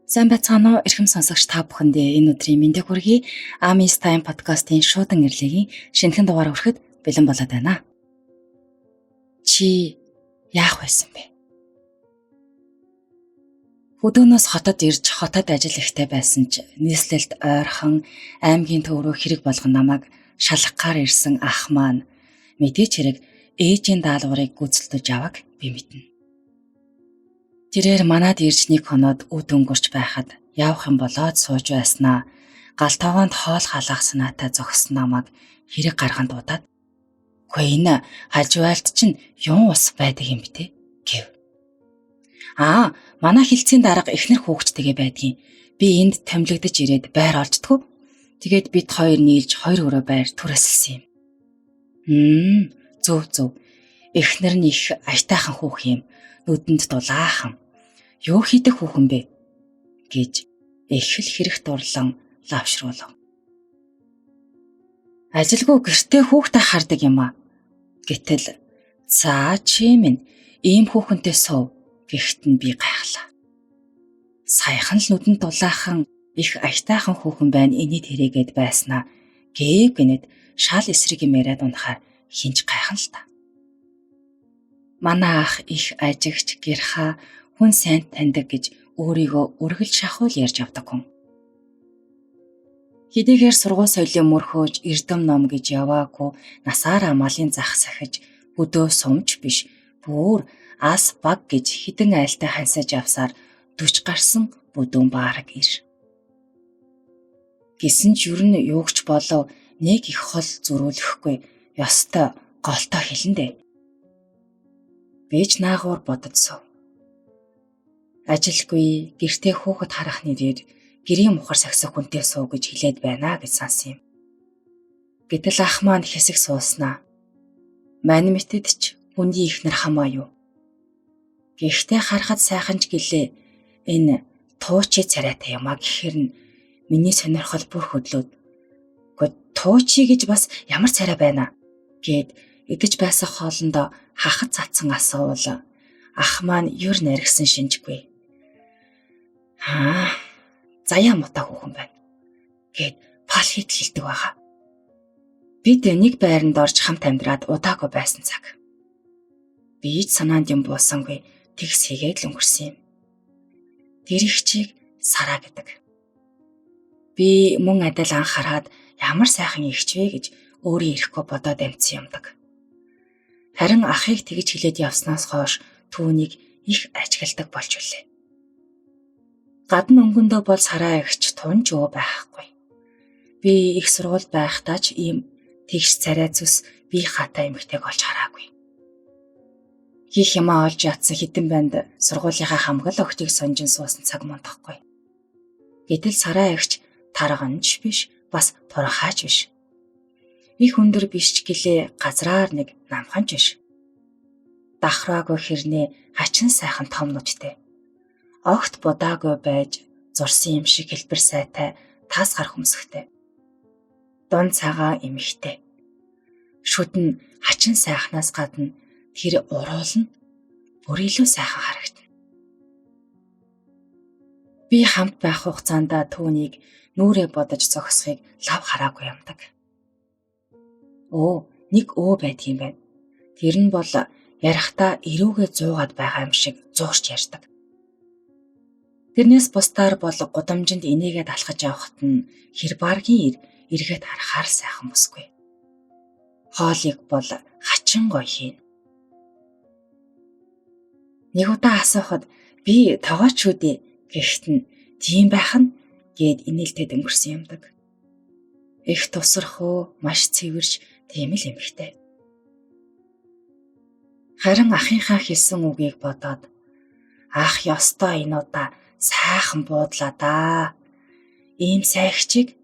Сайн байцгаана уу эрхэм сонсогч та бүхэндээ энэ өдрийн мэндийг хүргэе. Amis Time podcast-ийн шуудан нэрлэгийн шинэхэн дугаар хүрэхэд бэлэн болоод байна. Чи яах байсан бэ? Хөдөөнөөс хотод ирж хотод ажил ихтэй байсан ч нийслэлд ойрхон аймгийн төв рүү хэрэг болгон намайг шалгахаар ирсэн ах маань мэдээч хэрэг ээжийн даалгаврыг гүйцэлдэж аваг би мэднэ. Тэрээр манад ирж нэг хоноод үд өнгөрч байхад явах юм болоод сууж байснаа галтоогоонд хоол халаах санаатай зогссон намайг хэрэг гарган дуудаад "Үгүй энэ хажууайлт чинь юун ус байдаг юм бэ те?" гэв. Манай хилцээний дарга эхнэр хүүхэдтэйгээ байдгийн. Би энд томилогдож ирээд байр олждгоо. Тэгээд бид хоёр нийлж 2 өрөө байр түрээсэлсэн юм. Зөв. Эхнэр нь их аятайхан хүүхэн юм. Нүдэнд дулаахан. Юу хийдэг хүүхэн бэ? Гэж их л хэрэгт урлан лавшруулав. Ажилгүй гэртээ хүүхдээ хардаг юм аа. Гэтэл "За чи минь ийм хүүхэнтэй сув" гэхт нь би гайхлаа. Саяхан л нүдэнд дулаахан их аятайхан хүүхэн байна эний тэрээгээд байснаа гэв гэнэт шал эсрэг юм яриад унахаар хинж гайхан л та. Манай ах их ажигч гэрхаа хүн сайн таньдаг гэж өөрийгөө үргэлж шахуул ярьж авдаг хүн. Хэдийгээр сургууль соёлын мөрхөөж эрдэм ном гэж яваагүй насаараа малын зах сахиж өдөө сумж биш бүр ас баг гэж хідэн айлтай хансаж авсаар 40 гарсан бүдүүн баараг ир. Гэсэн ч юу нь юугч болов нэг их хол зөрүүлэхгүй ёстой голтой хэлэндэ. Бэж наагуур бододсов. Ажилгүй гэртээ хүүхэд харах нэрээр гэрийн мухар сагсах хүнтэй суу гэж хэлээд байна гэж сансан юм. Гэтэл ах маань хэсэг сууснаа. Мань мэтэд ч хүндий ихнэр хамаа юу. Гэхдээ харахад сайхан ч гэлээ энэ туучи царайтай юм а гэхэр нь миний сонирхол бүр хөдлөөд "Гэхдээ туучи гэж бас ямар царай байна?" гэд идэж байсан хоолндоо хахад цацсан асуувал ах маань юр наригсан шинжгүй. Заяа мутаа хүүхэн байна гэд палхит хэлдэг байгаа. Бид нэг байранд орж хамт амьдраад удаагүй байсан цаг. Би ч санаанд юм буусангүй тэгс хийгээд л өнгөрсөн юм. Тэр их чиг Сараа гэдэг. Би мөн адил анхаарад ямар сайхан ихч вэ гэж өөрөө ирэхгүй бодоод амжсан юмдаг. Харин ахыг тэгж хэлээд явснаас хойш түүнийг их ажигладаг болж үлээ. Гадна өнгөндөө бол Сараа ихч тунж өө байхгүй. Би их сургуульд байхдаа ч ийм тэгш царай зүс би хатай эмэгтэйг олж хараагүй. Хийх юмаа олж ятсан хитэн банд сургуулийнхаа хамгал өгтийг сонжин суусан цаг мандахгүй. Гэтэл Сараа ихч тарганч биш бас турхаач биш. Их өндөр биш ч гэлээ газраар нэг намханч биш. Дахраагүй хэрнээ хачин сайхан том нүдтэй. Огт будаагүй байж зурсан юм шиг хэлбэр сайтай тас гар хөмсгтэй. Дон цагаан эмэгтэй. Шүдэн хачин сайхнаас гадна тэр уруул нь бүр илүү сайхан харагдана. Би хамт байх хугацаанд түүнийг нүрээ бодож зогсохыг лав хараагүй юмдаг. Нэг байдгийм байна. Тэр нь бол ярихтаа эрүүгээ зуугаад байгаа юм шиг зуурч ярьдаг. Тэрнээс бусдаар бол гудамжинд инээгээд алхаж явахт нь хэр баргийн эргээд харахаар сайхан бүсгүй. Хоолыг бол хачин гоё хийн. Нэг удаа асуухад би тогооч үдээ гэхт нь тийм байх нь гэд инээлтэд өнгөрсөн юмдаг. Их тусархуу маш цэвэрч тийм л эмэгтэй. Харин ахынхаа хэлсэн үгийг бодоод ах ёстой энэ удаа сайхан буудлаа да. Ийм сайхчиг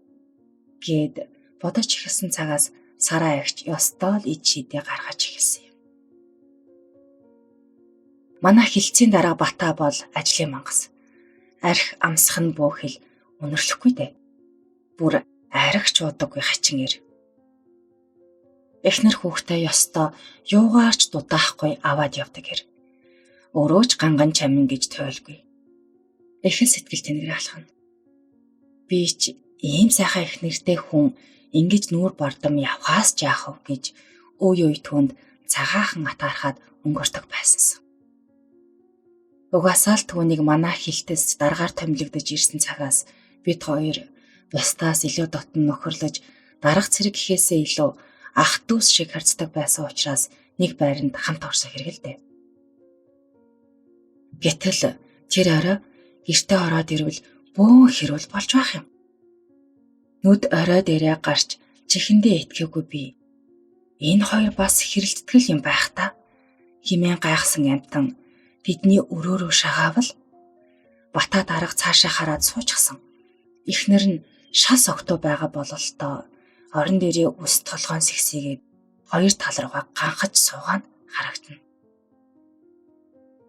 гэд бодож ихсэн цагаас Сараа ихч ёстой л ид шидэ гаргаж ихсэн юм. Манай хилцээний дараа Бата бол ажлын мангас. Арх амсах нь бөөхөл өнөрлөхгүй дээ. Бүр аригч удаггүй хачин ир. Эхнэр хүүхдээ ёстой юугаарч дудаахгүй аваад явдаг хэр. Өөрөө ч ганган чамин гэж тойлгүй. их л сэтгэл тэнэгрээ алхана. Би ч ийм сайхан их нэртэй хүн ингэж нүүр бардам явхаас ч яах вэ гэж үе үе түнд цагаахан атаархаад өнгөртөг байсансан. Угаасаа л түүнийг манай хилтэс дараагаар томилогдож ирсэн цагаас бид хоёр бусдаас илүү дотн нөхөрлөж дарга цэрэг гэхээсээ илүү ах дүүс шиг харцдаг байсан учраас нэг байранд хамт орсон хэрэг л дээ. Гэтэл тэр орой гэртээ ороод ирвэл бөөн хэрүүл болж байх юм. Нүд орой дээрээ гарч чихэндээ итгээгүй би. Энэ хоёр бас хэрэлдэтгэл юм байх та хэмээн гайхсан амтан тэдний өрөөрөө шагаавал бата дарга цаашаа хараад суучихсан. Эхнэр нь шас огтоо байгаа бололтоо орон дээрээ үс толгоон сэгсээгээд хоёр тал руугаа ганхаж суугаан харагдана.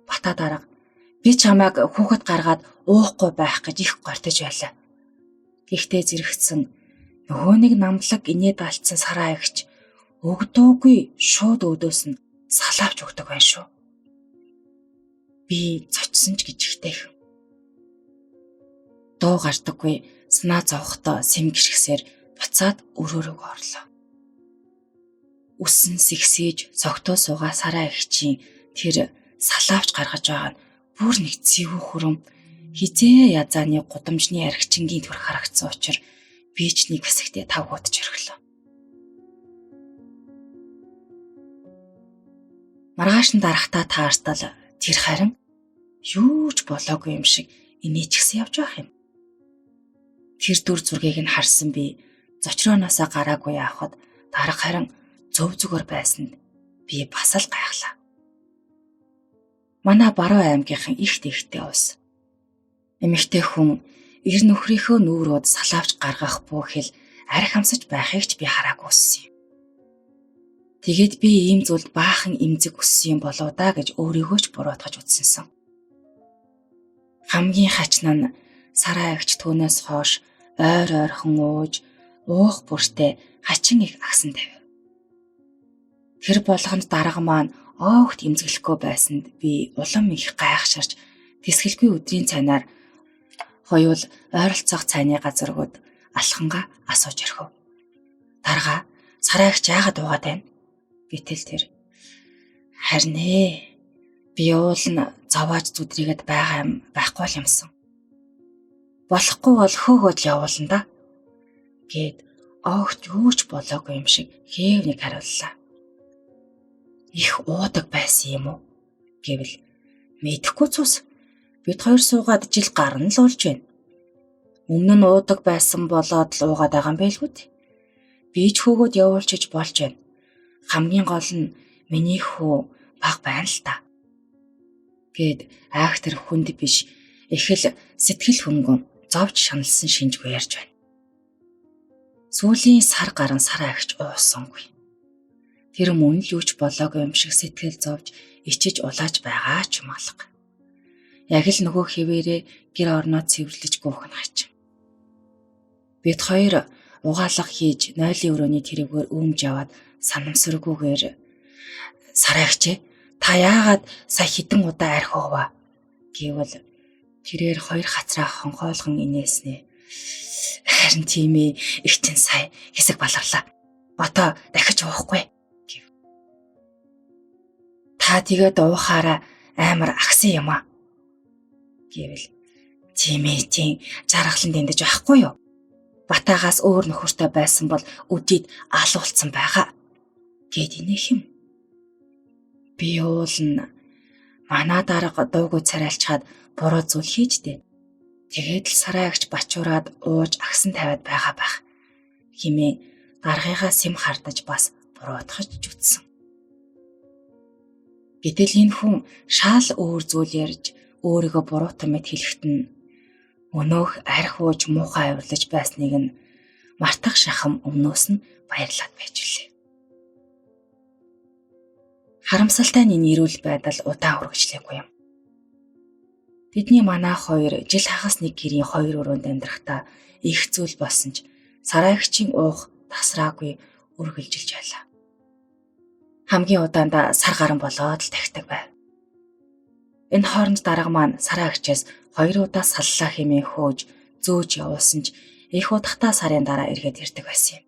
Бата дарга би чамайг хүүхэд гаргаад уухгүй байх гэж их гортож байлаа. Гэхдээ зэрэгцсэн нөгөө нэг намлаг инээд алдсан сараа эгч өгдөөгүй шууд өөдөөс нь салаавч өгдөг байх шүү. Би зочсон ч гэж ихтэйх. Дуу гардаггүй санаа зовхтой сэм гიშгсээр буцаад өрөөрөө орлоо. Үсэн сэгсээж цогтөө суугаа сараа эгчийн тэр салаавч гаргаж байгаа нь бүр нэг зэвүү хүрэм хизээ язааны гудамжны архичингийн төр харагдсан учраас би ч нэг хэсэгтээ тавгуудж орхилоо. Маргааш нь дарахтаа таарстал тэр харин юу ч болоогүй юм шиг инээчихсэн явж байх юм. Тэр дүр зургийг нь харсан би зочрооноосоо гараагүй явхад дарга харин зөв зүгээр байсанд би бас л гайхлаа. Манай Баруун аймгийнхан ихт ихтэй ус. Эмэгтэй хүн эр нөхрийнхөө нүүрүүд салаавч гаргах бүхэл арх хамсаж байхыг ч би хараагүй өссөн юм. Тэгээд би ийм зүйлд баахан эмзэг өссөн юм болоо да гэж өөрийгөө ч буруутгаж үзсэнсэн. Хамгийн хачна нь сараа эгч түүнээс хойш ойр ойрхон ууж уух бүртээ хачин их агсан тавив. Тэр болгонд дарга маань оогт эмзэглэхгүй байсанд би улам их гайхширч тэсгэлгүй өдрийн цайнаар хоёул ойролцоох цайны газаргууд алхангаа асууж орхив. Дарга сараа эгч яагаад уугаад байна? Гэтэл тэр харин би уулна зовоож зүдрийгэд байгаа юм байхгүй л юмсан. Болохгүй бол хөөгөөд явуулна да гэд огт юу ч болоогүй юм шиг хээв нэг хариуллаа. Их уудаг байсан юм уу гэвэл мэдэхгүй цус бид хоёр суугаад жил гарна л болж байна. Өмнө нь уудаг байсан болоод л уугаад байгаа юм байлгүй. Би ч хөөгөөд явуулчих болж байна. Хамгийн гол нь миний хүү баг байна л та гэд актер хүнд биш их л сэтгэл хөнгөн зовж шаналсан шинжгүй ярьж байна. Сүүлийн сар гарan сараа агч уусангүй. Тэр мөн л юуч болоогүй юм шиг сэтгэл зовж ичиж улааж байгаа ч юм алга. Яг л нөгөө хэвээрээ гэр орноо цэвэрлэж гүйхэн хачин. Бид хоёр угаалга хийж нойлын өрөөний тэрэггээр үүмж яваад санамсаргүйгээр сараагч та яагаад сая хитэн удаа арх уува гэвэл тэрээр хоёр хацраа хонхойлгон инээснэ. Харин тийм ээ их чин сая хэсэг баларлаа. Бото дахиж уухгүй гэв. Та тэгээд уухаараа амар агсан юм аа гэвэл тийм ээ тийм жаргалан дэндэж байхгүй юу? Батаагаас өөр нөхөртэй байсан бол өдийд алуулсан байгаа гэд инех юм. Би уулна манай дарга дуугүй царайлчаад буруу зүйл хийжтэй. Тэгээд л сараа агч бачуураад ууж агсан тавиад байгаа байх хэмээн даргыгаа сэм хардаж бас буруутгаж зүтсэн. Гэтэл энэ хүн шаал өөр зүйл ярьж өөрийгөө буруутан мэд хэлэхэд нь өнөөх арх ууж муухай авирлаж байсныг нь мартах шахам өмнөөс нь баярлаад байж үлээ. Харамсалтай нь энэ эрүүл байдал удаан үргэлжлэхгүй юм. Бидний манай хоёр жил хагас нэг гэрийн хоёр өрөөнд амьдрахдаа их зүйл болсон ч сараагчийн уух тасраагүй үргэлжилж байлаа. Хамгийн удаанда сар гарan болоод л тахдаг байв. Энэ хооронд дарга маань Сараа эгчээс 2 удаа саллаа хэмээн хөөж зөөж явуулсан ч их удахтаа сарын дараа эргээд ирдэг байсан юм.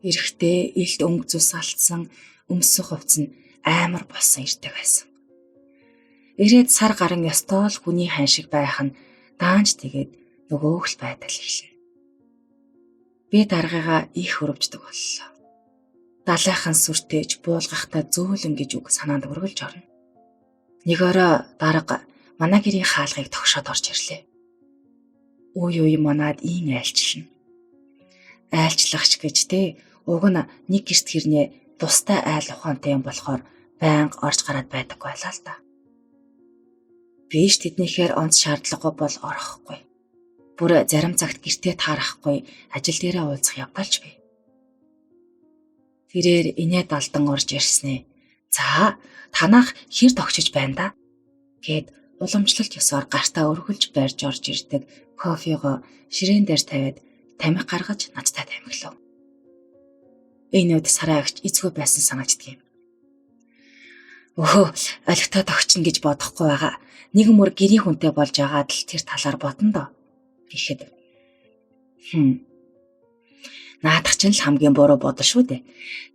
Эрэхтээ илт өнгө зүс алдсан өмсөх хувцс нь амар болсон ирдэг байсан. Ирээд сар гарan ёстой л хүний хань шиг байх нь даанч тэгээд нөгөөх л байдал эхлэв. Би даргаагаа их өрөвждөг боллоо. Далайхан сүртэж буулгахтаа зөөлөн гэж үг санаанд өргөлж орно. Нэг орой дарга манай гэрийн хаалгыг тогшоод орж ирлээ. Үй манад ийн айлчлна. Айлчлагч гэж те уг нь нэг гэрт хэрнээ тустай айл ухаантай юм болохоор байнга орж гараад байдаг байлаа л да. Биш тэднийхээр онц шаардлагагүй бол орохгүй. Бүр зарим цагт гэртээ таарахгүй ажил дээрээ уулзах явдалч бий. Тэрээр инээд алдан орж ирснэ. За танах хэр тогшиж байна да гэд уламжлалт ёсоор гартаа өргөлж барьж орж ирдэг кофего ширээн дээр тавиад тамхи гаргаж надтай тамхилав. Энэ үед Сараа эгч эцгүй байсан санагддаг юм. Өхөө олигтой тогтчихно гэж бодохгүй байгаа. Нэг мөр гэрийн хүнтэй болж агаад л тэр талаар бодно доо гэхэд наадах чинь л хамгийн буруу бодол шүү дээ.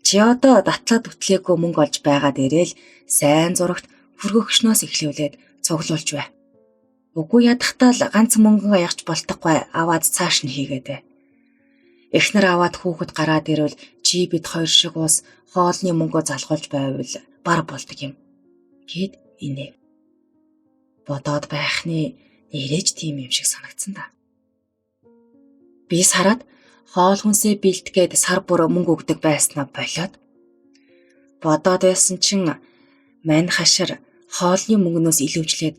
Чи одоо татлаад үтлээгүй мөнгө олж байгаа дээрээ л сайн зурагт хүргөгчнөөс эхлүүлээд цуглуулж бай. Үгүй ядахтаа л ганц мөнгө ягч болтохгүй аваад цааш нь хийгээд. Эхнэр аваад хүүхэд гараад ирвэл чи бид хоёр шиг ус хоолны мөнгөө залгуулж байвал бар болдог юм гэд инээ. Бодоод байхны нэрэж тийм юм шиг санагдсан да. Би сараад хоол хүнсээ бэлтгээд сар бүр мөнгө өгдөг байснаа болоод бодоод байсан чин мань хашир хоолны мөнгнөөс илүүжлээд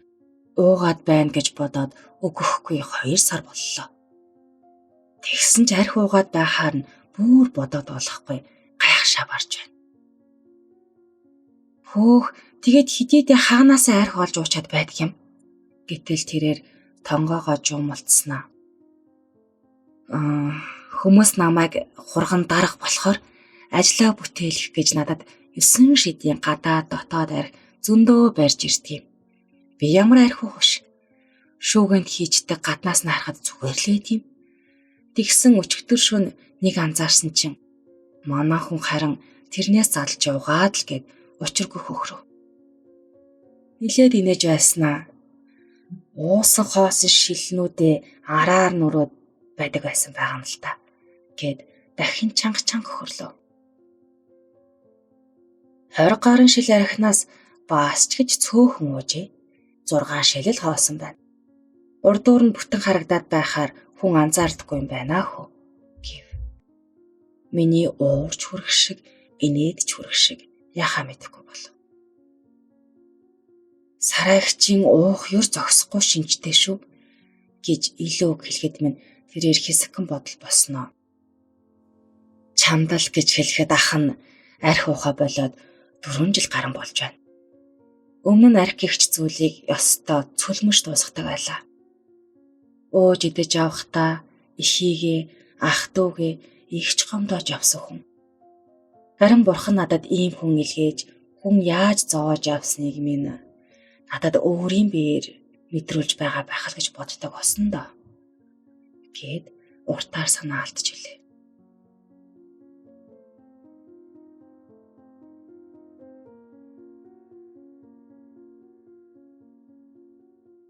уугаад байна гэж бодоод өгөхгүй 2 сар боллоо. Тэгсэн ч арх уугаад байхаар нь бүр бодоод болохгүй гайхшаа барж байна. Хөөх тэгээд хидийдээ хаанаасаа арх олж уучаад байдаг юм. Гэтэл тэрээр тонгоогоо жуумалцснаа. Хүмүүс намайг хурган дарга болохоор ажлаа бүтээлэх гэж надад 9 шидийн гадаад дотоод арх зөндөө барьж ирдэг юм. Би ямар арх ууш? Шүүгэнд хийждэг гаднаас нь харахад зүгээр л тийм. Тэгсэн өчигдөр шөнө нэг анзаарсан чин манай хүн харин тэрнээс залж явгаад л гэд учиргүй хөхрөв. Нилээд инээж байснаа. Уусан хоосон шилнүүдээ араар нурууд байдаг байсан байгаа юм л та гэд дахин чанга хөрлөө. 20 гарын шил архинаас бас ч гэж цөөхөн уужээ. 6 шил л хоосон байна. Урдуур нь бүтэн харагдаад байхаар хүн анзаардаггүй юм байна хөө гэв. Миний уурч хүрэх шиг, инээд ч хүрэх шиг яхаа мэдэхгүй болов. Сараа эгчийн уух ёр зогсохгүй шинжтэй шүү гэж илүү хэлэхэд минь тэрээр хэсэгхэн бодол босноо. Чамдал гэж хэлэхэд ах нь арх ухаа болоод 4 жил гарan болж байна. Өмнө нь арх гихч зүйлийг ёстой цөлмөш дуусгадаг байлаа. Ууж идэж авахдаа ихийгээ, ах дүүгээ ихч гомдоож явсан хүн. Харин бурхан надад ийм хүн илгээж хүн яаж зоож явсныг минь надад өөрийн биеэр мэдрүүлж байгаа байх л гэж боддог осон доо гэд уртаар санаа алдж илээ.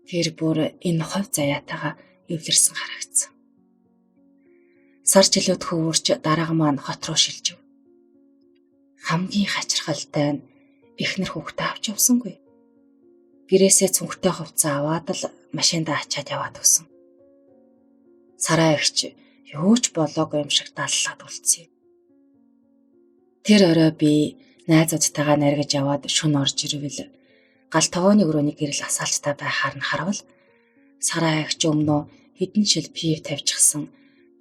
Тэр бүр энэ хов заяатайгаа эвлэрсэн харагдсан. Сар жилүүд хөвөрч дараахан маань хот руу шилжив. Хамгийн хачирхалтай нь эхнэр хүүхдээ авч явсангүй. Гэрээсээ цүнхтэй хувцас аваад л машиндаа ачаад яваад өгсөн. Сараа эгч юу ч болоогүй юм шиг даллаад үлдсэн. Тэр орой би найзуудтайгаа наргиж яваад шөнө орж ирвэл гал тогооны өрөөний гэрэл асаалттай байхаар нь харавал Сараа эгч өмнөө хэдэн шил пив тавьчихсан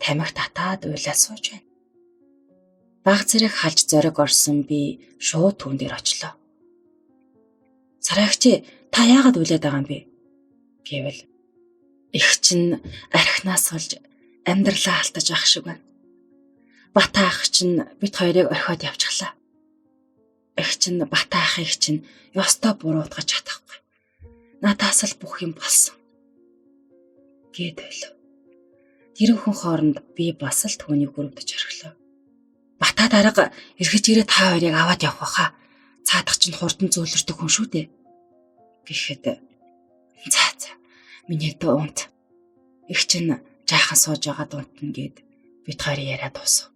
тамхи татаад уйлаа сууж байна. Баг зэрэг халж зориг орсон би шууд түүн дээр очлоо. Сараа эгч та яагаад уйлаад байгаа юм бэ гэвэл эгч нь архинаас олж амьдралаа алдаж ах шиг байна. Бат ах чинь бид хоёрыг орхиод явчихлаа. Эх чинь Бат ахыг чинь ёстой буруутгаж чадахгүй. Надаас л бүх юм болсон. Гэдэл. Тэр хүн хооронд би бас л түүнийг өрөвдөж орхилоо. Бата дарга эргэж ирээ та хоёрыг аваад явах баха. Цаадах чинь хурдан зөөлрдөг хүн шүү дээ. Гэхэд за миний дуунт. Их чинь жаахан сууж байгаа дуунтна гэд бид хоёрын яриа дуусав.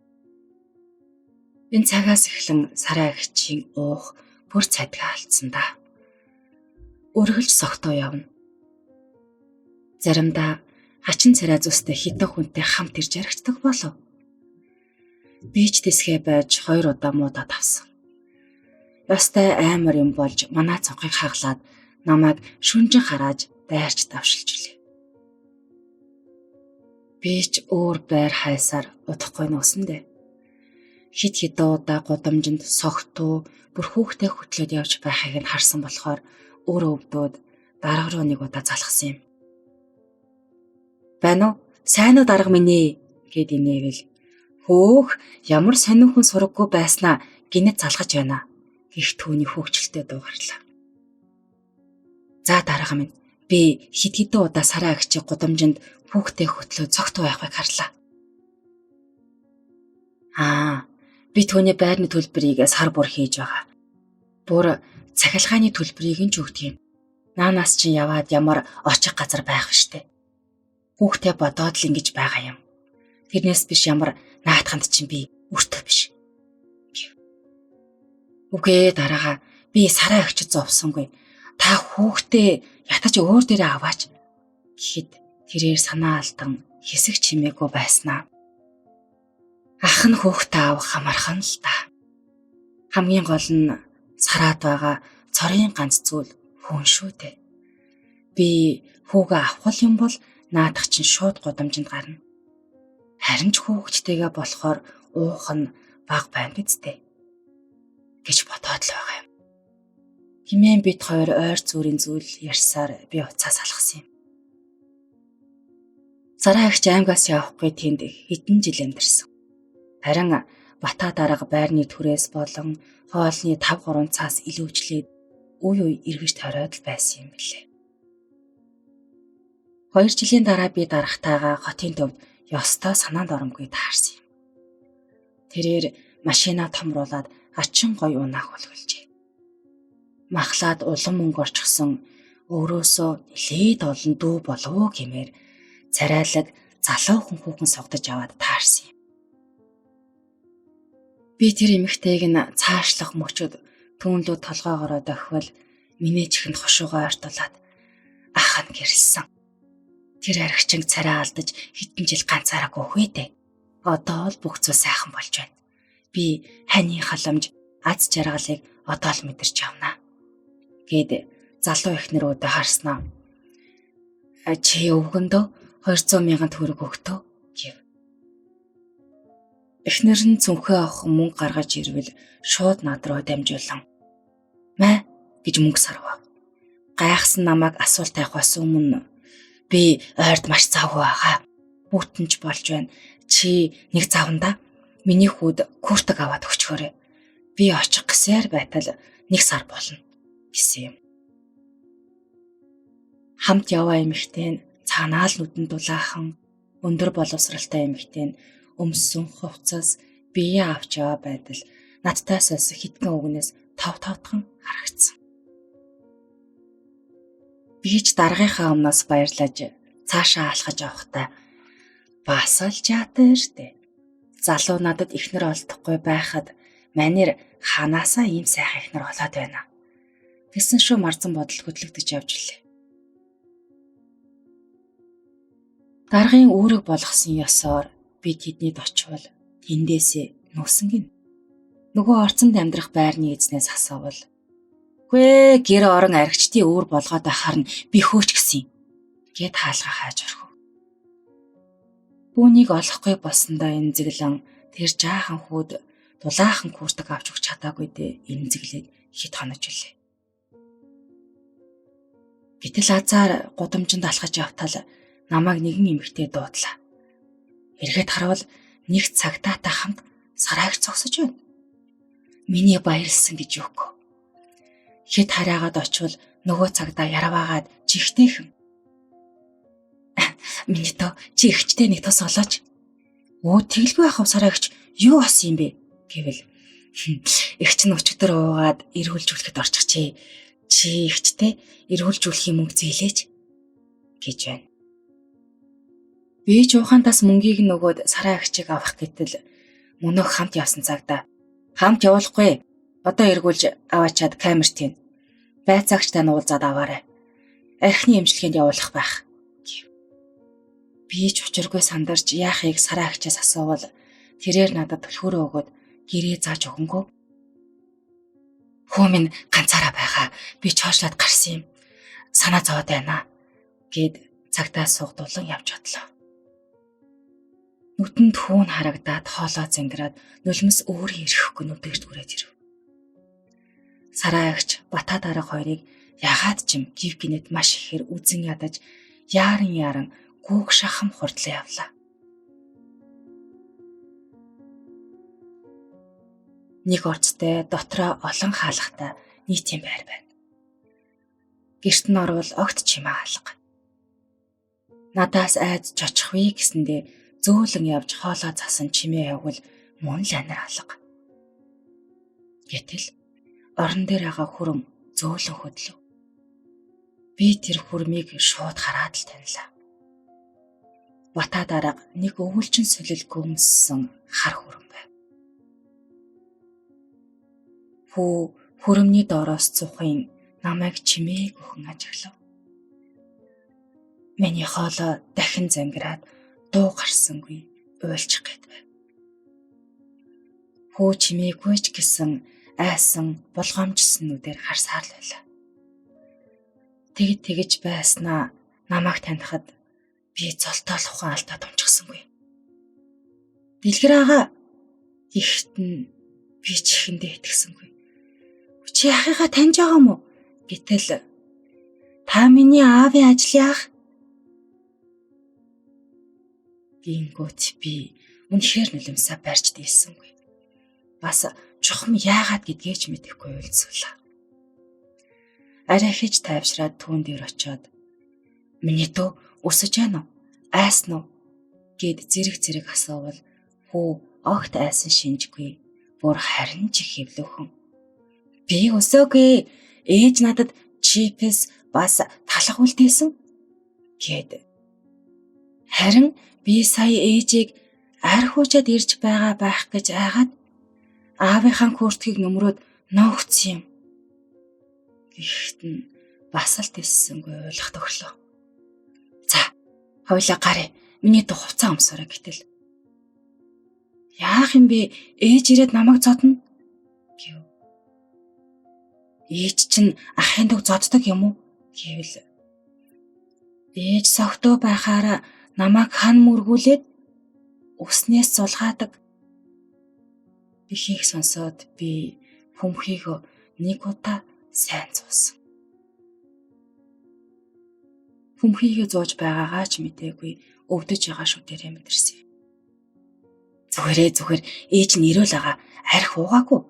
Энэ цагаас эхлэн Сараа эгчийн уух бүр цадгаа алдсан да. Өргөлж согтоо явна. Заримдаа хачин царай зүстэй хитэн хүнтэй хамт ирж яригддаг болов. Би ч тэсгээ байж 2 удаа муудаад авсан. Ястай амар юм болж манай цонхыг хаглаад намайг шүнжин харааж дайрч давшилж үлээ. Би ч өөр байр хайсаар удахгүй нуусан дээ. Хит удаа гудамжинд согтуу бүр хүүхдээ хөтлөөд явж байхыг нь харсан болохоор өөрөө өвдөөд дарга руу нэг удаа залхсан юм. Байна уу? Сайн уу дарга минь ээ гэд инээвэл хөөх ямар сонин хүн сураггүй байснаа гинэт залгаж байна. Их түүний хөвгчлөлтэй дуугарлаа. За дарга минь би хит удаа Сараа эгчийн гудамжинд хүүхдээ хөтлөө цогтуу байхыг харлаа. Би түүний байрны төлбөрийг сар бүр хийж байгаа. Бүр цахилгааны төлбөрийг нь ч өгдөг юм. Наанаас чинь яваад ямар очих газар байх вштэй. Хүүхдээ бодоод л ингэж байгаа юм. Тэрнээс биш ямар наадханд чинь би өртөө биш. Үгүй дараага би Сараа эгчд зовсонгүй. Та хүүхдээ ятаж өөр дээрээ аваач. Гэхэд тэрээр санаа алдан хэсэг чимээгүй байснаа. Ах нь хүүхдээ авах хамаархан л та. Хамгийн гол нь Сараад байгаа цорын ганц зүйл хүн шүү дээ. Би хүүгээ авах юм бол наадах чинь шууд гудамжинд гарна. Харин ч хүүхдтэйгээ болохоор уух нь баг байна бидтэй гэж бодоод л байгаа юм. Химэн бид хоёр ойр зүрийн зүйл ярьсаар би уцаа салгасан юм. Сараа эгч аймгаас явахгүй тэнд хэдэн жил амьдарсан. Харин Бата дарга байрны түрээс болон хоолны 5-3 цаас илүүжлээд үе эргэж тороод байсан юм билээ. 2 жилийн дараа би даргатайгаа хотын төвд ёстой санаанд оромгүй таарсан юм. Тэрээр машина томруулаад ачин гой унаах болгуулжээ. Махлаад улам мөнгө орчихсон өөрөөсөө нэлээд олон дүү болов гэмээр царайлаг залуу хүүхэн согдож аваад таарсан юм. Би тэр эмэгтэйг нь цаашлах мөчөд түүнлүү толгоогоороо дохивол миний чихэнд хошуугаа ойртуулад ах нь гэрэлсэн. Тэр аригчин царай алдаж хэдэн жил ганцаараа гүйхээ дээ. Одоо л бүх зүйл сайхан болж байна. Би хань халамж аз жаргалыг одоо л мэдэрч авнаа. Гэд залуу эхнэрүүдэ харснаа. Чи өвгөндөө 200,000 төгрөг өгтөө гэв. Эхнэр нь цүнхээ авах мөнгө гаргаж ирвэл шууд над руу дамжуулан "Маа" гэж мөнгө сарвав. Гайхсан намайг асуулт тавихаас өмнө "Би ойрд маш завгүй байгаа. Бүтэнч болж байна. Чи нэг заванда миний хүүд куртаг аваад өгчхөөрэй. Би очих гэсээр байтал 1 сар болно" гэсэн юм. Хамт яваа эмэгтэй нь цаанаа л нүдэнд дулаахан өндөр боловсралтай эмэгтэй нь өмссөн хувцас бие авч яваа байтал надтай сольсон хитгэн үгнээс тав тавдхан харагдсан. Би ч даргынхаа өмнөөс баярлаж цаашаа алхаж явахдаа бас л жаатартэй. Залуу надад ихнэр олдохгүй байхад манер ханаасаа ийм сайхан ихнэр олоод байна. Гэсэн шүү марзан бодол хөдлөгдөж явж илээ. Даргын үүрэг болгосон ёсоор би тэднийд очивол тэндээсээ нуусан гин. Нөгөө орцонд амьдрах байрны эзнээс асуувал "Гүй гэр орон аригчдын үүр болгоод байхаар нь би хөөч гисэн" гэд хаалга хааж орхив. Үүнийг олохгүй болсондоо эмзэглэн тэр жаахан хүүд дулаахан куртаг авч өгч чадаагүй дээ эмзэглээд хит хонож үлээ. Гэтэл азар гудамжинд алхаж явтал намайг нэгэн эмэгтэй дуудлаа. Эргээд харвал нэг цагтаатай хамт Сараа эгч зогсож байна. Миний баярлсан гэж үгүй. Хэд хараагаад очивол нөгөө цагдаа яраваагаад жигтэйхэн. Миний тоо чи ихчтэй нэг тус олооч. Өө тэглгүй ахав сараагч юу асан юм бэ гэвэл ихч нь өчигдөр уугаад эргүүлжүүлэхэд орчихжээ. Чи ихчтэй эргүүлжүүлэхийн мөнгө зээлээч гэж байна. Би ч уухантаас мөнгийг нөгөөд сараа ихчийг авах гэтэл мөнөөх хамт явсан цагта хамт явуулахгүй. Одоо эргүүлж аваачаад камерт ийн. Байцаагчтай нь уулзаад аваарай. Архины эмчилгээнд явуулах байх. Би ч учиргүй сандарч яахыг сараа ихчээс асуувал тэрээр надад төлхөөрөө өгөөд гэрээ зааж өгөнгөө. Хөө минь ганцаараа байгаа. Би чоошлаад гарсан юм. Санаа зовоод байна гэд цагтаа суугдуулан явж бодлоо. Нүдэнд хүүн харагдаад хоолоо зангираад нулимс өөрөө ирэхгүй нүдэгт хүрээд ирв. Сараа ихч Бата дарга хоёрыг ягаад ч юм гів гинэд маш ихээр үзэн ядаж яаран гүүг шахам хурдлан явлаа. Нэг орцтой дотроо олон хаалгатай нийтийн байр байна. Гэрт нь орвол огт чимээ хаалга. Надаас айдж очихвээ гэсэндээ зөөлөн явж хоолоо засан чимээ явбал мөн л анир алга. Гэтэл орон дээр байгаа хүрм зөөлөн хөдлөв. Би тэр хүрмийг шууд хараад л танилаа. Бата дарга нэг өвөлжин солил гүмссэн хар хүрм байв. Хүү хүрмний доороос цухын намайг чимээг өхөн ажиглав. Миний хоолой дахин зангираад дуу гарсангүй уйлчих гээд байв. Хүү чимээгүй ч гэсэн айсан булгоомжсон нүдээр харсаар л байлаа. Тэгж байснаа намайг танихад би золтоол ухаан алдаад унчихсангүй. Дэлгэр агаа ихт нь би чихэндээ итгэсэнгүй. Чи ахыгаа таньж байгаа мó гэтэл та миний аавын ажлынх. Гингүүт би үнэхээр нулимсаа барьж дийлсэнгүй. Бас чухам яагаад гэдгээ ч мэдэхгүй уйлцуулаа. Арай хэж тайвшраад түүн дээр очиод миний дөө өсөж байна уу? Айсан уу? Гэд зэрэг асуувал хүү огт айсан шинжгүй. Бүр харин ч их хэвлүүхэн. Би өсөөгүй. Ээж надад чипс бас талах үлдээсэн гэд. Харин би сая ээжийг архиучаад ирж байгаа байх гэж айгаад аавынхаа курткийг нөмрөөд ноогцсон юм. Ихт нь бас л тэлсэнгүй ойлгох төглөө. За, хойлоо гарыг миний дуу хувцас өмсөрөө гэтэл. Яах юм бэ? Ээж ирээд намайг зодно гэв. Ээж чинь ахын дэг зоддог юм уу гэвэл. Ээж согтөө байхаараа намайг хан мөргүүлээд өснөөс зулгаадаг. Бихийг сонсоод би хүмхийг нэг удаа сайн зуусан. Хүмхийг зууж байгаагаа ч мэдээгүй өвдөж байгаа шүү дээрээ мэдэрсэн. Зүгээр ээж нь ирүүл байгаа арх уугаагүй.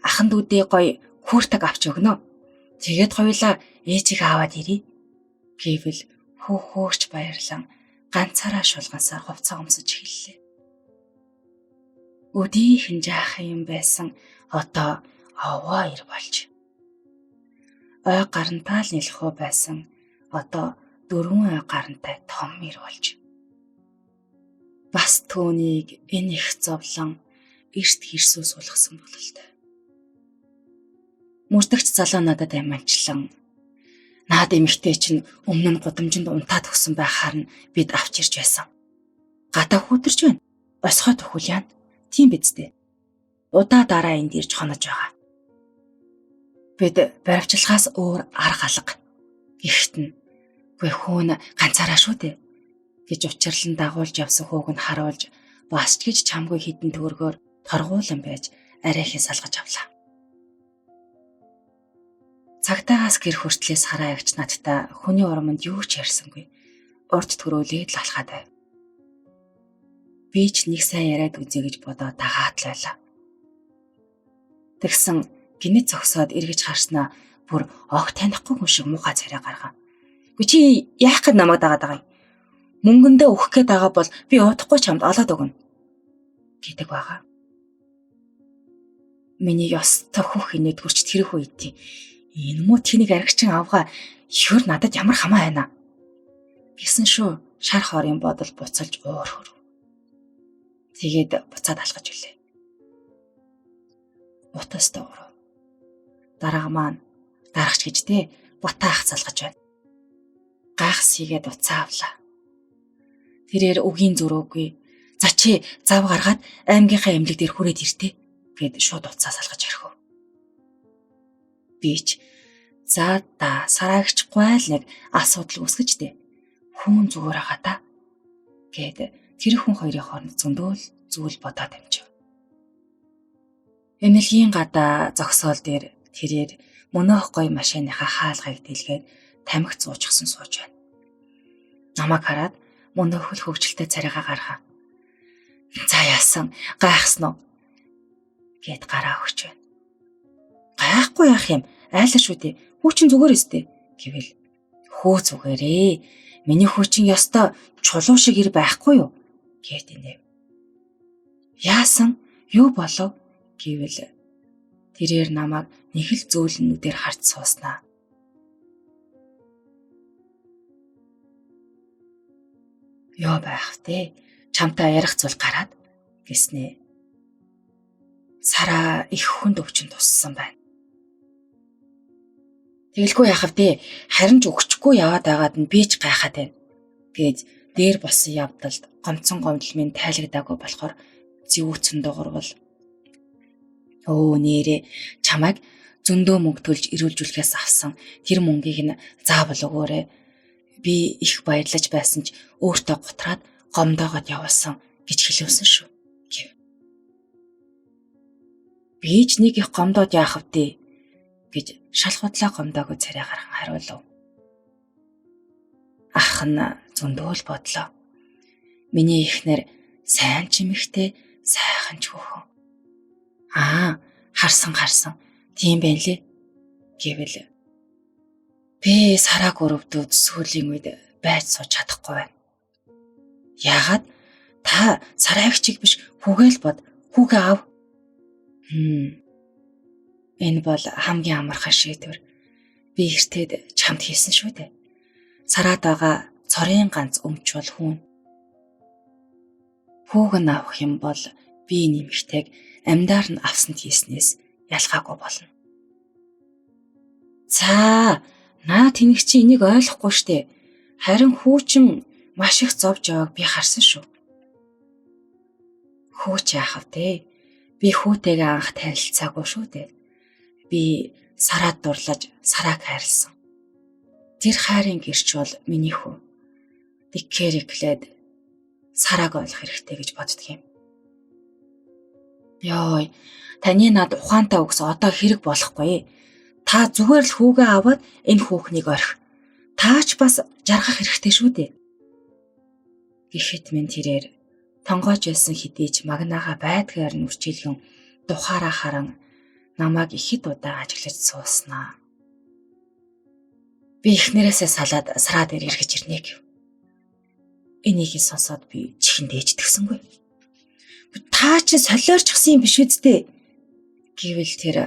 Ахан дүүдээ гоё хүүртэг авч өгнө. Тэгээд хоёулаа ээжийг аваад ирье гэвэл хөөхөөрч баярлан ганцаараа шулгансаар хувцас өмсөж эхэллээ. Өдийхэн жаахан юм байсан одоо овоо ир болж. Ой гарантаа л нэлхүү байсан одоо 4 ой гарантай том ир болж. Бас түүнийг энэ их зовлон эрт хэрсүү суулгасан бололтой. Мөрдөгч залуу надад аманчлан наад эмэгтэй чинь өмнө нь гудамжинд унтаад өгсөн байхаар нь бид авч ирж байсан. Гадаа хүдэрч байна. Осгой төхөл яана. Тийм биз дээ. Удаа дараа энд ирж хонож байгаа. Бид баривчлахаас өөр арга алга. Гэхдээ үгүй хөөн ганцаараа шүү дээ гэж учирлан дагуулж явсан хүүг нь харуулж бас ч гэж чамгүй хідэн төгрөгөөр торгуулан байж арайхаа салгаж авлаа. Цагтаагаас гэр хүртлээс хараа ягч надтай хүний урамд юу ч ярьсангүй. Урд төрөөлээд л алхаад байв. Би ч нэг сайн яриад үзье гэж бодоод дагаад л байлаа. Тэгсэн гинэт зогсоод эргэж харснаа бүр огт танихгүй хүн шиг муухай царай гаргав. "Гүй чи яах гээд намайг дагаад байгаа юм? Мөнгөндөө өгөх гээд байгаа бол би удахгүй чамд олоод өгнө" гэдэг байгаа. Миний ёстой хөх инээд хурч тэрх үед энэ муу тнийг аригчин авгаа ёр надад ямар хамаа байна гэсэн шүү. Шар хорын бодол буцалж уур хөр. Тэгээд буцаад алхаж үлээ. Утас доороо. Дараага маань дарагч гэжтэй бутаах залгаж байна. Гайхс хийгээд уцаа авлаа. Тэрээр үгийн зөрөөгүй. "За чи зав гаргаад аймгийнхаа эмнэлэг дээр хүрээд иртээ" гэд шууд уцаа салгаж орхив. Би ч "За да сараагчгүй л нэг асуудал үүсгэжтэй. Хүн зүгээр байгаа та" гэд тэр хүн хоёрын хооронд зөндөөл зүйл бодоод амжив. Эмнэлгийн гадаа зогсоол дээр тэрээр мөнөөх гоё машиныхаа хаалгыг дэлгээд тамхи зуучсан сууж байна. Намайг хараад мөнөөх л хөвгчлөлтэй царайгаа гаргав. "За яасан гайхсан уу?" гэд гараа өгч байна. "Гайхгүй яах юм? Айлаа шүү дээ. Хүүчин зүгээр өстэй" гэвэл "Хөө зүгээрээ. Миний хүүчин ёстой чулуу шиг ир байхгүй юу?" гэд инэв. "Яасан? Юу болов?" гэвэл тэрээр намайг нэг л зөөлнүүдээр харж сууснаа. "Юу байх вэ? Чамтай ярих зүйл гараад" гэснээ. Сараа их хүнд өвчин туссан байна. "Тэгэлгүй яах вэ? Харин ч өгчихгүй яваад байгаад нь би ч гайхаад байна" гэж дээр болсон явдалд гомцон гомдлмын тайлагдаагүй болохоор зэвүүцэн дуурвал "Өө нэрээ чамайг зөндөө мөнгө төлж ирүүлжүүлэхээс авсан тэр мөнгийг нь заавал өгөөрэй. Би их баярлаж байсан ч өөртөө готраад гомдоогоод явуулсан" гэж хэлсэн шүү гэв. "Би ч нэг их гомдоод яах вэ?" гэж шалхуудлаа гомдоогүй царай гарган хариулав. Ах нь зөндөөл бодлоо. Миний эхнэр сайн ч эмэгтэй, сайхан ч хөхөн. Харсан. Тийм байна лээ гэвэл би сарааг өрөвдөөд сүүлийн үед байж сууж чадахгүй байна. "Яагаад? Та сараагчиг биш хүүгээл бод. Хүүгээ ав." Энэ бол хамгийн амархан шийдвэр. Би эртээд чамд хэлсэн шүү дээ. Сараад байгаа цорын ганц өмч бол хүүн. Хүүг нь авах юм бол би нэмэгтэйг амьдаар нь авсанд хийснээс ялгаагүй болно. "За, наа тэнэг чи энийг ойлгохгүй штэ. Харин хүүчин маш их зовж явааг би харсан шүү." "Хүүч яах вэ? Би хүүтэйгээ анх танилцаагүй шүү дээ. Би сараад дурлаж сарааг хайрлсан. Тэр хайрын гэрч бол миний хүү. Дикэриклээд сарааг ойлгох хэрэгтэй гэж боддөг юм." "Йой, таны над ухаантай үгс одоо хэрэг болохгүй. Та зүгээр л хүүгээ аваад энэ хүүхнийг орхи. Та ч бас жаргах хэрэгтэй шүү дээ." Гэхэд минь тэрээр тонгоож байсан хэдий ч магнаага байдгаар нь үрчилгэн тухаараа харан намайг ихэд удаа ажиглаж сууснаа. Би эхнэрээсээ салаад сараа дээр эргэж ирнэ гэв. Энийг сонсоод би чихэн дээждгсэнгүй. "Та чи солиорчсан юм биш үсттэй" гэвэл тэр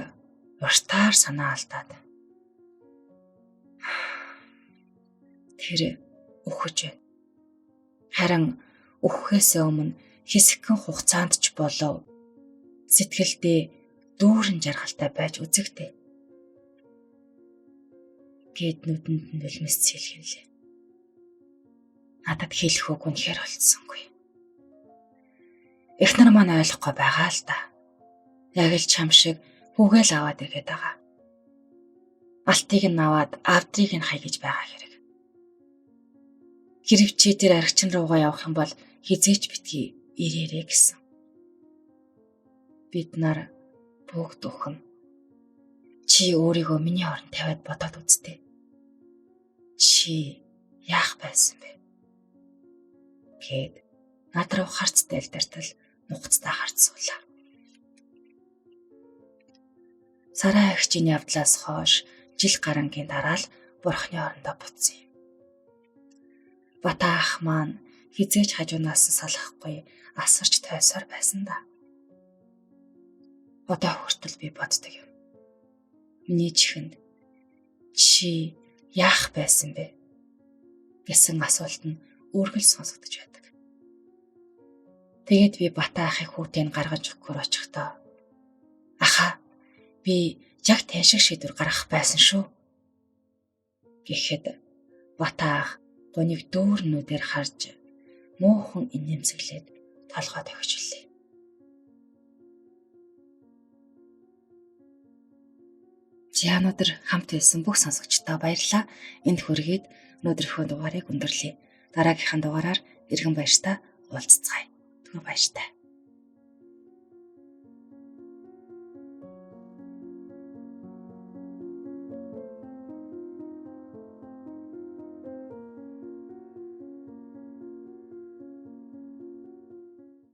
уртаар санаа алдаад. Тэр үхэж байна. Харин үхэхээс өмнө хэсэгхэн хугацаанд ч болов сэтгэлдээ дүүрэн жаргалтай байж үзэгтэй гэд нүдэнд нь нулимс цэлгэлээ. Надад хэлэх үг үнэхээр олдсонгүй. Эхнэр маань ойлгохгүй байгаа л да. Яг л чам шиг хүүгээл аваад ирэхэд байгаа. Алтыг нь аваад авдрыг нь хай гэж байгаа хэрэг. Хэрв чи тэр аригчин руугаа явах юм бол хизээч битгий ирээрээ гэсэн. Бид нар бүгд өхөн. Чи өөрийгөө миний оронд тавиад бодоод үзтээ. Чи яах байсан бэ? Гэд над руу харц дэлдэртэл нухацтай харцуулаа. Сараа эгчийн явдлаас хойш жил гарангийн дараа л бурхны орондоо буцсан юм. Бата ах маань хизээж хажуунаас нь салахгүй асарч тайсаар байсан да. Одоо хүртэл би боддог юм. Миний чихэнд чи яах байсан бэ гэсэн асуулт нь үргэлж сонсогдож байдаг. Тэгээд би Бата ахыг хүүтэйг гаргаж өгөхөөр очихдоо аха би яг тань шиг шийдвэр гаргах байсан шүү гэхэд Бата ах гоныг дүүрнүүдээр харж муухан инээмсэглээд толгой тохижлээ. За өнөөдөр хамт байсан бүх сонсогчдоо баярлалаа. Энд хүргээд өнөөдрийнхөө дугаарыг өндөрлөе. Дараагийнхаа дугаараар иргэн баяртай уулзцгаая. Түр баяртай.